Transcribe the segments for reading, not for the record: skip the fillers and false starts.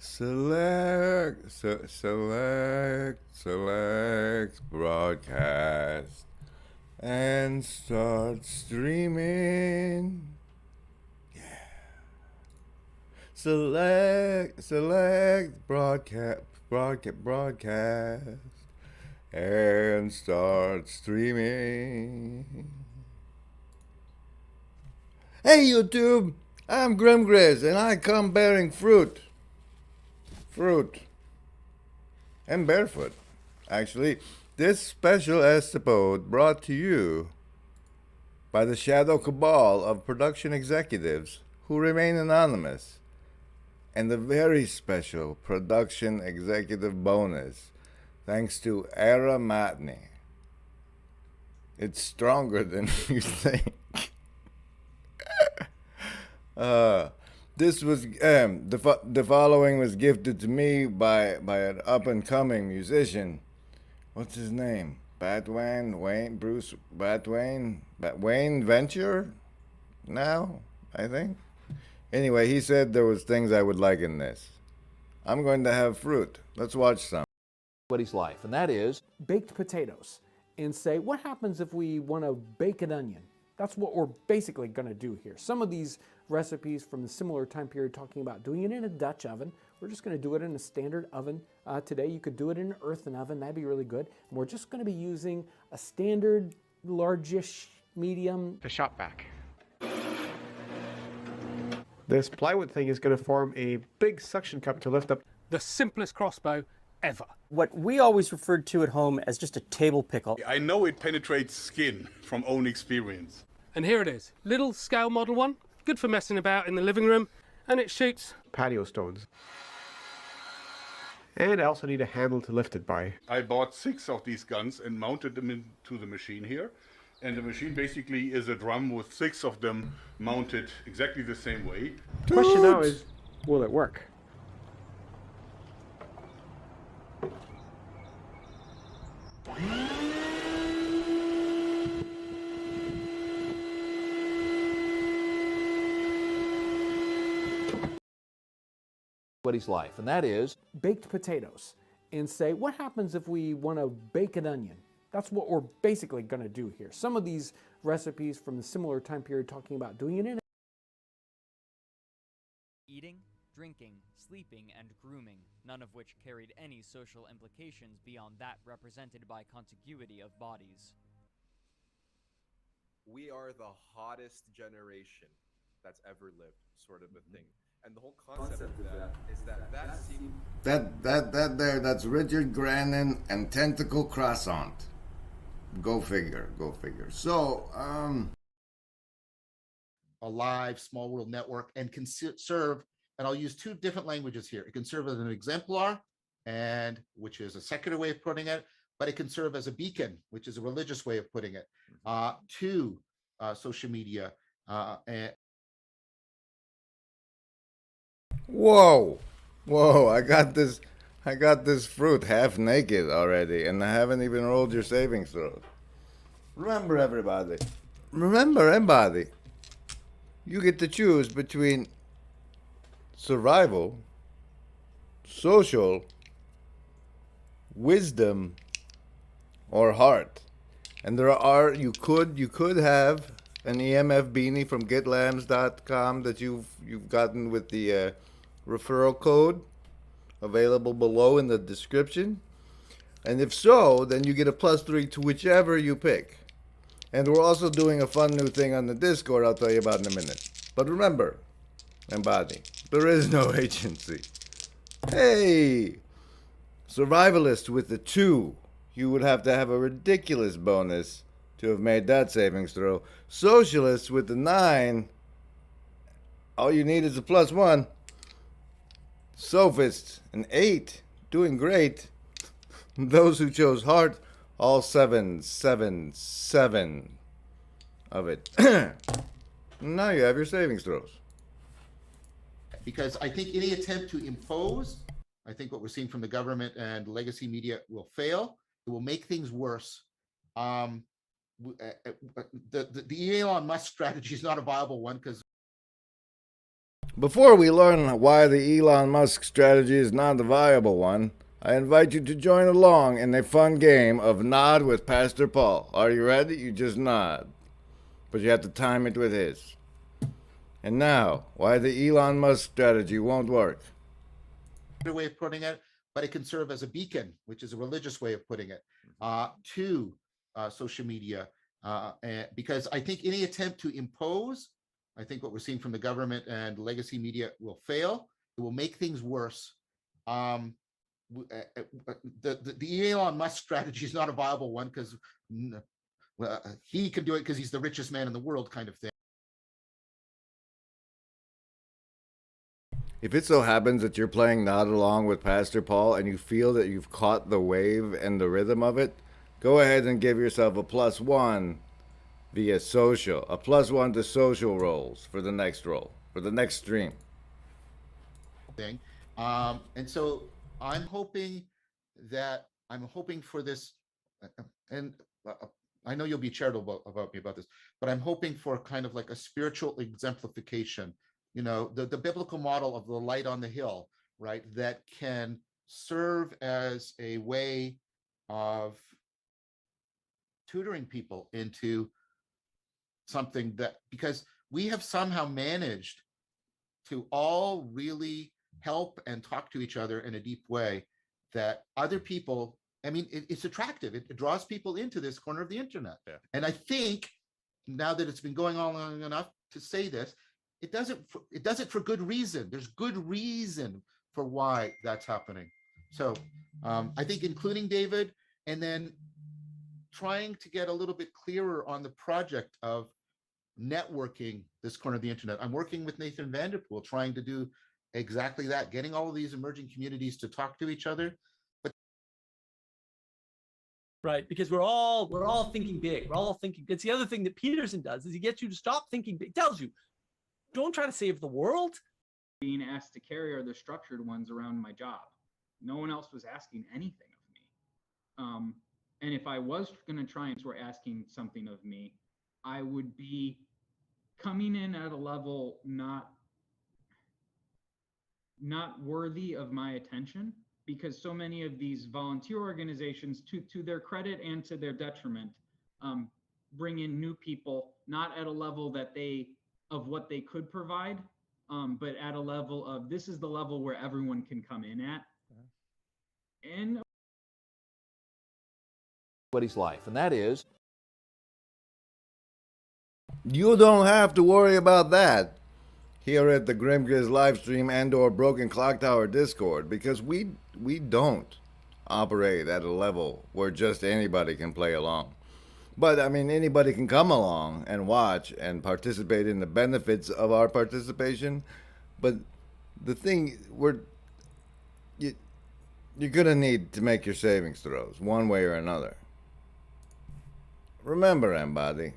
Select broadcast and start streaming. Yeah. Select broadcast and start streaming. Hey YouTube, I'm Grimgriz and I come bearing fruit. And barefoot. Actually, this special episode brought to you by the shadow cabal of production executives who remain anonymous, and the very special production executive bonus thanks to Era Matney. It's stronger than you think. This was the following was gifted to me by an up and coming musician. What's his name? Wayne Venture. Now I think. Anyway, he said there was things I would like in this. I'm going to have fruit. Let's watch some. Everybody's life, and that is baked potatoes and say, what happens if we want to bake an onion? That's what we're basically going to do here. Some of these recipes from the similar time period talking about doing it in a Dutch oven. We're just going to do it in a standard oven today. You could do it in an earthen oven. That'd be really good. And we're just going to be using a standard largish medium. The shop vac. This plywood thing is going to form a big suction cup to lift up. The simplest crossbow ever. What we always referred to at home as just a table pickle. I know it penetrates skin from own experience. And here it is, little scale model one, good for messing about in the living room, and it shoots Patio stones. And I also need a handle to lift it by. I bought 6 of these guns and mounted them into the machine here. And the machine basically is a drum with 6 of them mounted exactly the same way. The question now is, will it work? everybody's life, and that is baked potatoes and say, what happens if we want to bake an onion? That's what we're basically going to do here. Some of these recipes from the similar time period talking about doing it in eating, drinking, sleeping, and grooming, none of which carried any social implications beyond that represented by contiguity of bodies. We are the hottest generation that's ever lived, sort of a thing. And the whole concept of that is that seems... That's Richard Grannon and Tentacle Croissant. Go figure. So, a live small world network, and can serve, and I'll use 2 different languages here. It can serve as an exemplar, and which is a secular way of putting it, but it can serve as a beacon, which is a religious way of putting it, to social media. And whoa, I got this fruit half naked already, and I haven't even rolled your savings throws. Remember, everybody. You get to choose between survival, social, wisdom, or heart. And you could have an EMF beanie from getlambs.com that you've gotten with the referral code available below in the description. And if so, then you get a +3 to whichever you pick. And we're also doing a fun new thing on the Discord I'll tell you about in a minute. But remember, embody, there is no agency. Hey! Survivalist with the 2. You would have to have a ridiculous bonus to have made that savings throw. Socialist with the 9. All you need is a +1. Sophist, an 8. Doing great. Those who chose heart, all 7 of it. Now you have your savings throws. because I think any attempt to impose, I think what we're seeing from the government and legacy media will fail. It will make things worse. The Elon Musk strategy is not a viable one because Before we learn why the Elon Musk strategy is not the viable one, I invite you to join along in a fun game of Nod with Pastor Paul. Are you ready? You just nod. But you have to time it with his. And now, why the Elon Musk strategy won't work. Way of putting it, but it can serve as a beacon, which is a religious way of putting it, to social media. Because I think any attempt to impose, I think what we're seeing from the government and legacy media will fail. It will make things worse. The Elon Musk strategy is not a viable one because he can do it because he's the richest man in the world, kind of thing. If it so happens that you're playing Nod along with Pastor Paul and you feel that you've caught the wave and the rhythm of it, go ahead and give yourself a +1 via social, a +1 to social roles for the next roll, for the next stream. Thing. And so I'm hoping for this, and I know you'll be charitable about me about this, but I'm hoping for kind of like a spiritual exemplification. You know, the biblical model of the light on the hill, right? That can serve as a way of tutoring people into something that, because we have somehow managed to all really help and talk to each other in a deep way that other people, I mean, it's attractive. It draws people into this corner of the internet. Yeah. And I think now that it's been going on long enough to say this, it does it for good reason. There's good reason for why that's happening. So I think including David and then trying to get a little bit clearer on the project of networking this corner of the internet. I'm working with Nathan Vanderpool, trying to do exactly that, getting all of these emerging communities to talk to each other. But right, because we're all thinking big. We're all thinking. It's the other thing that Peterson does is he gets you to stop thinking big. He tells you, don't try to save the world. Being asked to carry are the structured ones around my job. No one else was asking anything of me. And if I was going to try and were asking something of me, I would be coming in at a level not worthy of my attention, because so many of these volunteer organizations, to their credit and to their detriment, bring in new people, not at a level of what they could provide, but at a level of, this is the level where everyone can come in at. And Everybody's life, and that is, You don't have to worry about that here at the Grim Grizz live stream and or Broken Clock Tower Discord, because we don't operate at a level where just anybody can play along. But I mean, anybody can come along and watch and participate in the benefits of our participation. But the thing, you're gonna need to make your savings throws one way or another. Remember, Embody,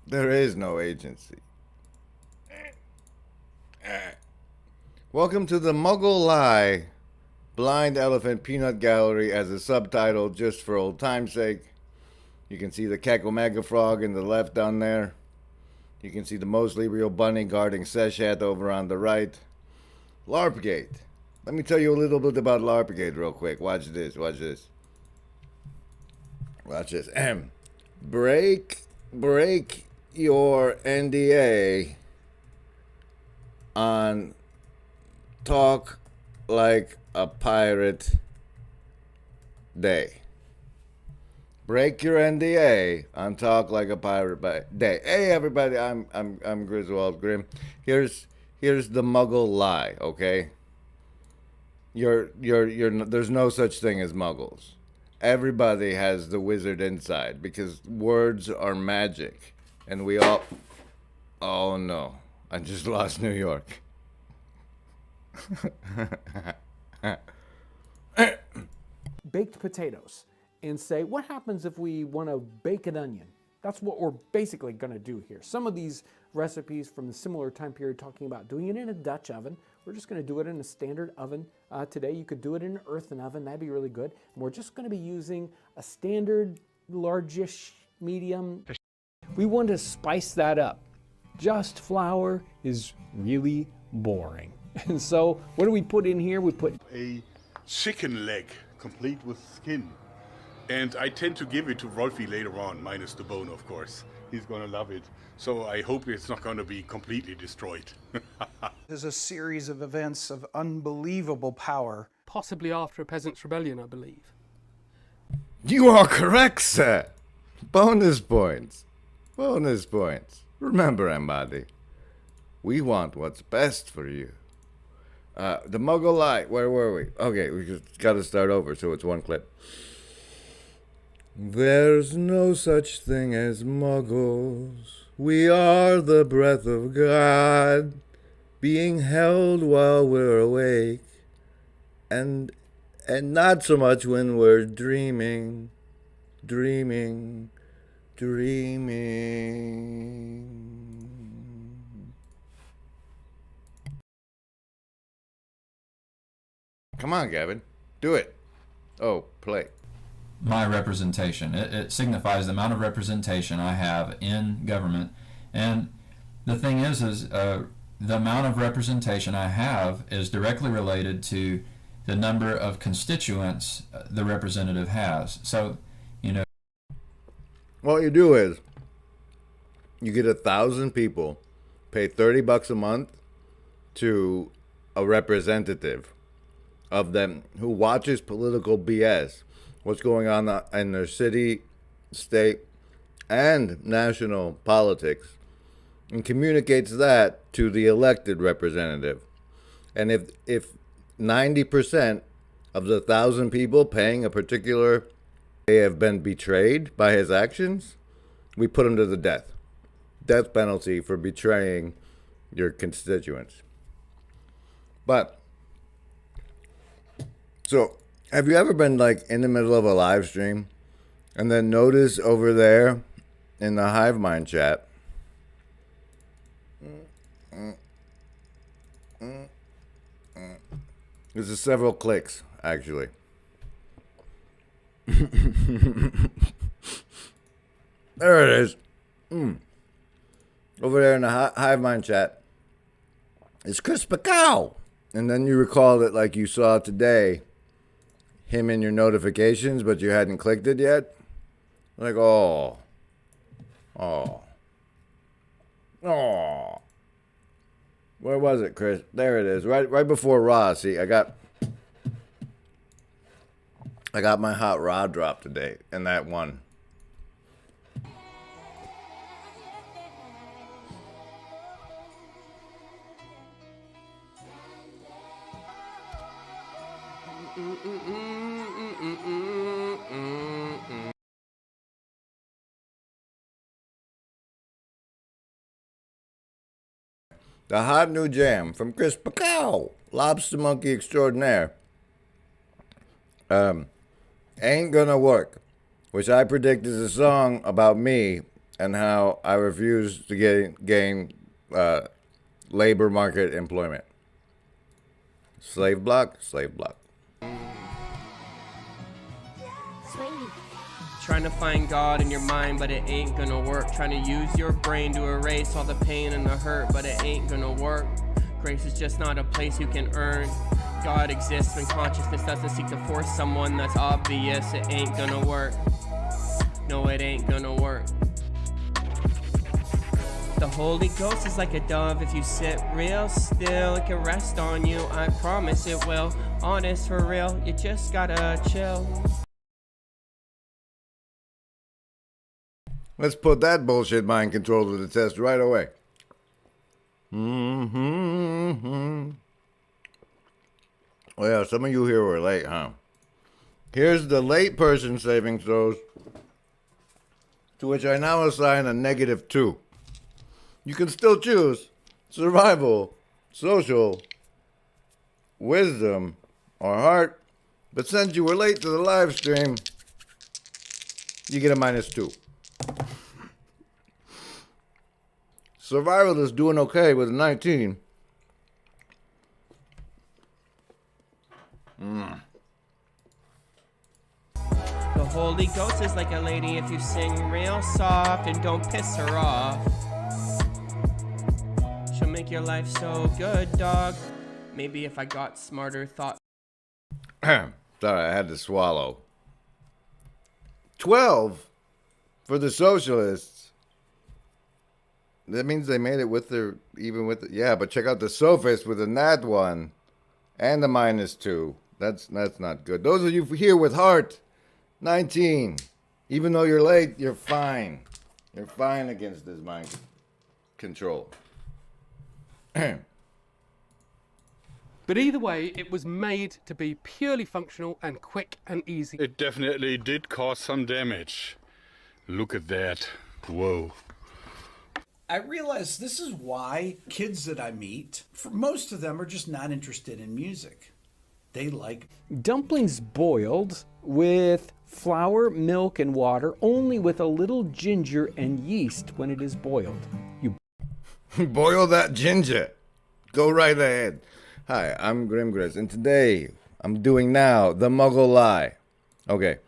there is no agency. Welcome to the Muggle Lie Blind Elephant Peanut Gallery as a subtitle, just for old time's sake. You can see the Kakomega Frog in the left down there. You can see the mostly real bunny guarding Seshat over on the right. LARPgate. Let me tell you a little bit about LARPgate real quick. Watch this, watch this. Watch this. Break your NDA on Talk Like a Pirate Day. Break your NDA on Talk Like a Pirate Day. Hey everybody, I'm Griswold Grimm. Here's the Muggle Lie, okay? There's no such thing as Muggles. Everybody has the wizard inside because words are magic, and we all. Oh no! I just lost New York. Baked potatoes and say, what happens if we want to bake an onion? That's what we're basically going to do here. Some of these recipes from the similar time period talking about doing it in a Dutch oven. We're just going to do it in a standard oven today. You could do it in an earthen oven. That'd be really good. And we're just going to be using a standard largish medium. We want to spice that up. just flour is really boring. And so what do we put in here? We put a chicken leg, complete with skin. And I tend to give it to Rolfie later on, minus the bone, of course. He's gonna love it. So I hope it's not gonna be completely destroyed. There's a series of events of unbelievable power. Possibly after a peasants' rebellion, I believe. You are correct, sir. Bonus points. Bonus points. Remember, Embody, we want what's best for you. The Muggle Lie, where were we? Okay, we just gotta start over, so it's one clip. There's no such thing as muggles. We are the breath of God, being held while we're awake, and not so much when we're dreaming. Come on, Gavin. Do it. Oh, play. My representation. It signifies the amount of representation I have in government. And the thing is the amount of representation I have is directly related to the number of constituents the representative has. So, you know. What you do is, you get 1,000 people, pay $30 a month to a representative of them who watches political BS, what's going on in their city, state, and national politics, and communicates that to the elected representative. And if 90% of the 1,000 people paying a particular, they have been betrayed by his actions, we put him to the death penalty for betraying your constituents. But so, have you ever been like in the middle of a live stream and then notice over there in the Hive Mind chat this is several clicks, actually. There it is. Over there in the Hive Mind chat, it's Chris Pacow. And then you recall that, like you saw today, him in your notifications, but you hadn't clicked it yet. Like, oh. Where was it, Chris? There it is, right before Raw. See, I got my hot Raw drop today, and that one. The hot new jam from Chris Pacow, lobstamonkee extraordinaire. Ain't Gonna Work, which I predict is a song about me and how I refuse to gain labor market employment. Slave block. Trying to find God in your mind, but it ain't gonna work. Trying to use your brain to erase all the pain and the hurt, but it ain't gonna work. Grace is just not a place you can earn. God exists when consciousness doesn't seek to force someone that's obvious. It ain't gonna work. No, it ain't gonna work. The Holy Ghost is like a dove. If you sit real still, it can rest on you. I promise it will. Honest, for real, you just gotta chill. Let's put that bullshit mind control to the test right away. Well, yeah, some of you here were late, huh? Here's the late person saving throws, to which I now assign a -2. You can still choose survival, social, wisdom, or heart, but since you were late to the live stream, you get a -2. Survival is doing okay with a 19. The Holy Ghost is like a lady if you sing real soft and don't piss her off. make your life so good, dog. Maybe if I got smarter, thought. Sorry, I had to swallow. 12 for the socialists. That means they made it with their, even with, yeah, but check out the sophist with a nat 1 and the -2. That's not good. Those of you here with heart, 19. Even though you're late, you're fine. You're fine against this mind control. But either way, it was made to be purely functional and quick and easy. It definitely did cause some damage. Look at that. Whoa. I realize this is why kids that I meet, for most of them, are just not interested in music. They like dumplings boiled with flour, milk, and water, only with a little ginger and yeast when it is boiled. You boil that ginger. Go right ahead. Hi, I'm Grimgris, and today I'm doing now the Muggle Lie. Okay,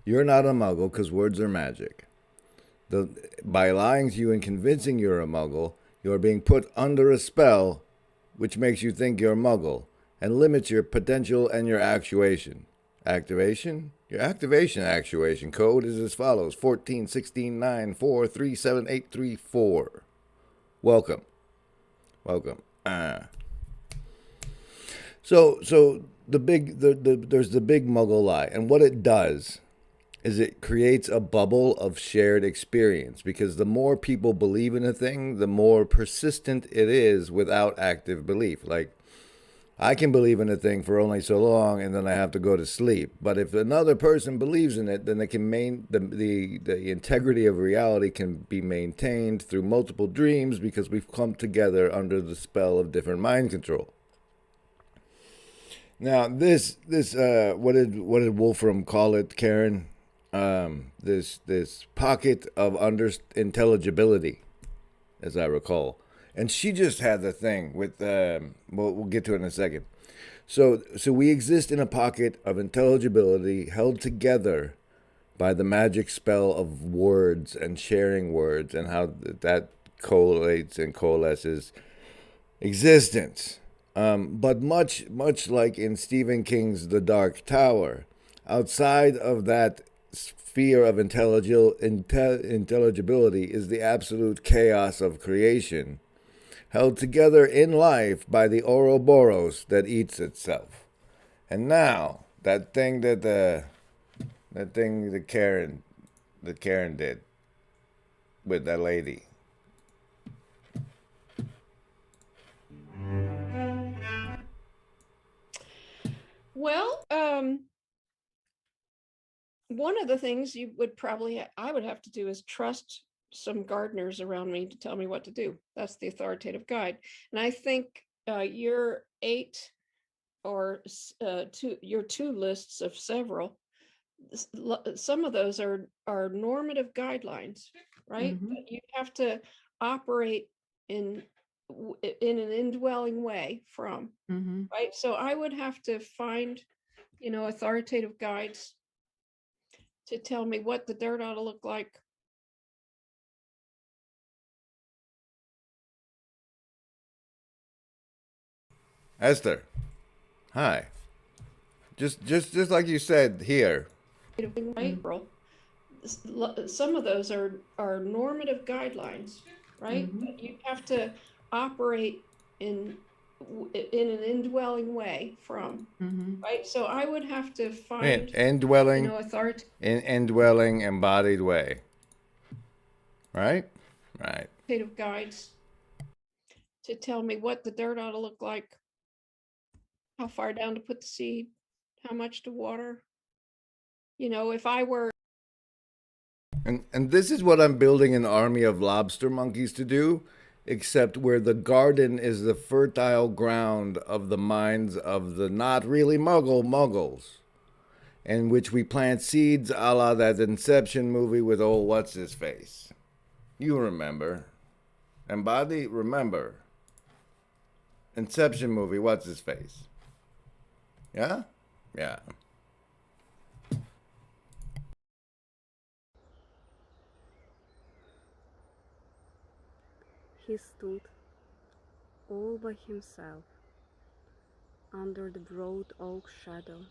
you're not a Muggle because words are magic. By lying to you and convincing you're a Muggle, you're being put under a spell which makes you think you're a Muggle and limits your potential and your actuation. Activation? Your activation actuation code is as follows: 1416943784. Welcome. So there's the big Muggle Lie, and what it does is it creates a bubble of shared experience, because the more people believe in a thing, the more persistent it is without active belief. Like, I can believe in a thing for only so long, and then I have to go to sleep. But if another person believes in it, then it can the integrity of reality can be maintained through multiple dreams, because we've come together under the spell of different mind control. Now, this what did Wolfram call it, Karen? This pocket of intelligibility, as I recall. And she just had the thing with, we'll get to it in a second. So we exist in a pocket of intelligibility held together by the magic spell of words and sharing words, and how that collates and coalesces existence. But much like in Stephen King's The Dark Tower, outside of that sphere of intelligibility is the absolute chaos of creation, held together in life by the Ouroboros that eats itself. And now, that thing that Karen did with that lady. Well, one of the things you would probably, I would have to do is trust some gardeners around me to tell me what to do. That's the authoritative guide. And I think your 8 or your 2 lists of several, some of those are normative guidelines, right? Mm-hmm. But you have to operate in an indwelling way from, Mm-hmm. right? So I would have to find, authoritative guides to tell me what the dirt ought to look like. Esther, hi. Just like you said here. April, some of those are normative guidelines, right? Mm-hmm. But you have to operate in an indwelling way from, Mm-hmm. right? So I would have to find Indwelling, authority. indwelling embodied way. Right? Right. Authoritative guides to tell me what the dirt ought to look like, how far down to put the seed, how much to water. If I were. And this is what I'm building an army of lobster monkeys to do, except where the garden is the fertile ground of the minds of the not really muggles, in which we plant seeds a la that Inception movie with old what's-his-face. You remember. Embody, remember. Inception movie, what's-his-face. Yeah? Yeah. He stood all by himself, under the broad oak shadow.